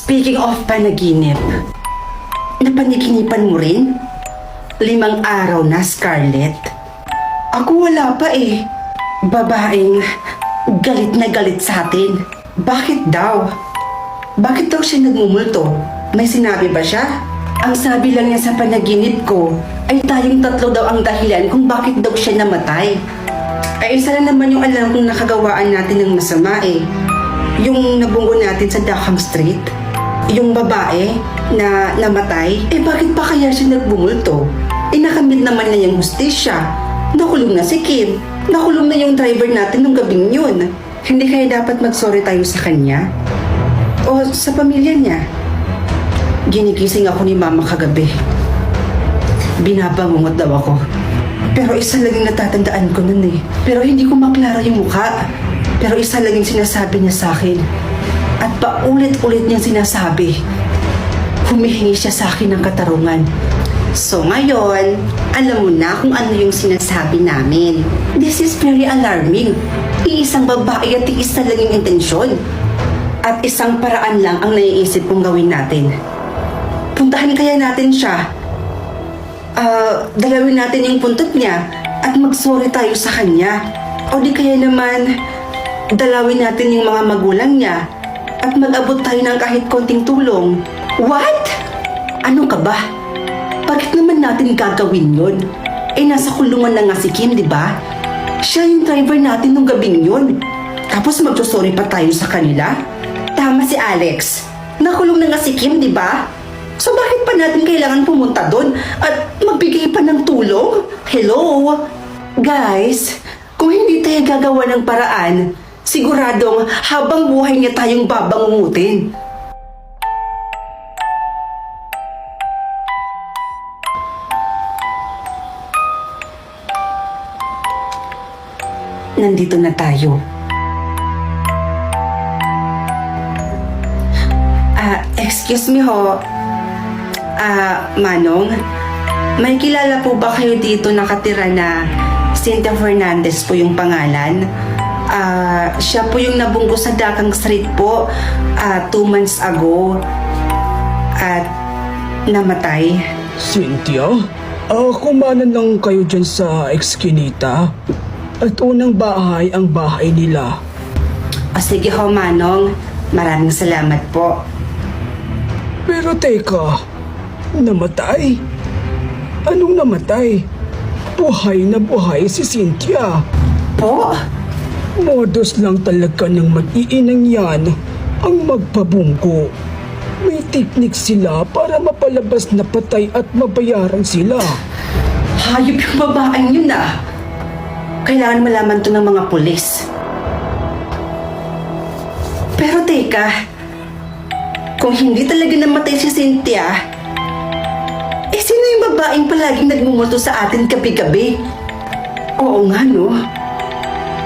Speaking of panaginip, napanaginipan mo rin? 5 araw na, Scarlett. Ako wala pa eh. Babaeng galit na galit sa atin. Bakit daw? Bakit daw siya nagmumulto? May sinabi ba siya? Ang sabi lang niya sa panaginip ko ay tayong 3 daw ang dahilan kung bakit daw siya namatay. Ay isa lang naman yung alam kong nakagawaan natin ng masama eh. Yung nabunggo natin sa Dackham Street. Yung babae na namatay, bakit pa kaya siya nagbumulto? Nakamit naman na yung hustisya. Nakulong na si Kim. Nakulong na yung driver natin nung gabing yun. Hindi kaya dapat mag-sorry tayo sa kanya? O sa pamilya niya? Ginigising ako ni Mama kagabi. Binabangungot daw ako. Pero isa lang yung natatandaan ko nun eh. Pero hindi ko maklara yung mukha. Pero isa lang yung sinasabi niya sa akin. At paulit-ulit niyang sinasabi, humihingi siya sa akin ng katarungan. So ngayon, alam mo na kung ano yung sinasabi namin. This is very alarming. Iisang babae at isa lang yung intensyon. At isang paraan lang ang naiisip kong gawin natin. Puntahan kaya natin siya. Dalawin natin yung puntot niya at mag-sorry tayo sa kanya. O di kaya naman, dalawin natin yung mga magulang niya at mag-abot tayo ng kahit konting tulong. What? Ano ka ba? Bakit naman natin gagawin yun? Nasa kulungan na nga si Kim, di ba? Siya yung driver natin nung gabing yun. Tapos magsusorry pa tayo sa kanila? Tama si Alex. Nakulong na nga si Kim, di ba? So bakit pa natin kailangan pumunta doon at magbigay pa ng tulong? Hello? Guys, kung hindi tayo gagawa ng paraan, siguradong habang buhay niya tayong babangungutin. Nandito na tayo. Excuse me ho. Manong, may kilala po ba kayo dito nakatira na Cynthia Fernandez po yung pangalan? Siya po yung nabunggo sa Dackham Street po 2 months ago at namatay. Cynthia? Kumanan lang kayo dyan sa Eskinita. At unang bahay ang bahay nila. Sige ho, Manong. Maraming salamat po. Pero teka, namatay? Anong namatay? Buhay na buhay si Cynthia. Po? Modus lang talaga ng mag-iinang yan ang magpabunggo. May teknik sila para mapalabas na patay at mabayaran sila. Hayop yung babaeng yun ah. Kailangan malaman to ng mga pulis. Pero teka, kung hindi talaga namatay si Cynthia, sino yung babaeng palaging nagmumulto sa atin gabi-gabi? Oo nga no.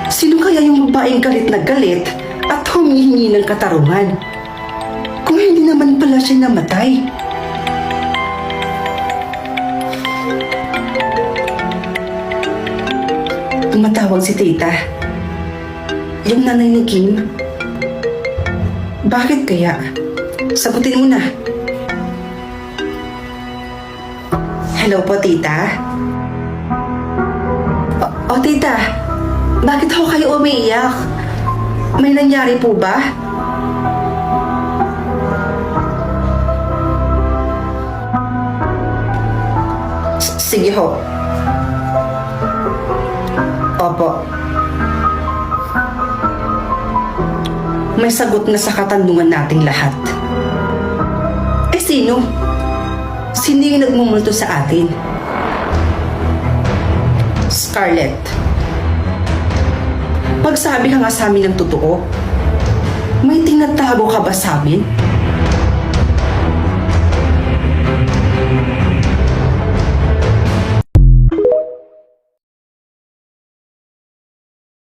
Sino kaya yung babaeng galit na galit at humihingi ng katarungan? Kung hindi naman pala siya namatay. Tumatawag si Tita. Yung nanay ni Kim. Bakit kaya? Sagutin mo na. Hello po, Tita. O Tita, bakit ho kayo umiiyak? May nangyari po ba? Sige ho. Opo. May sagot na sa katanungan nating lahat. Sino? Sino yung nagmumulto sa atin? Scarlett. Pagsabi ka nga sa amin ng totoo, may tinatago ka ba sa amin?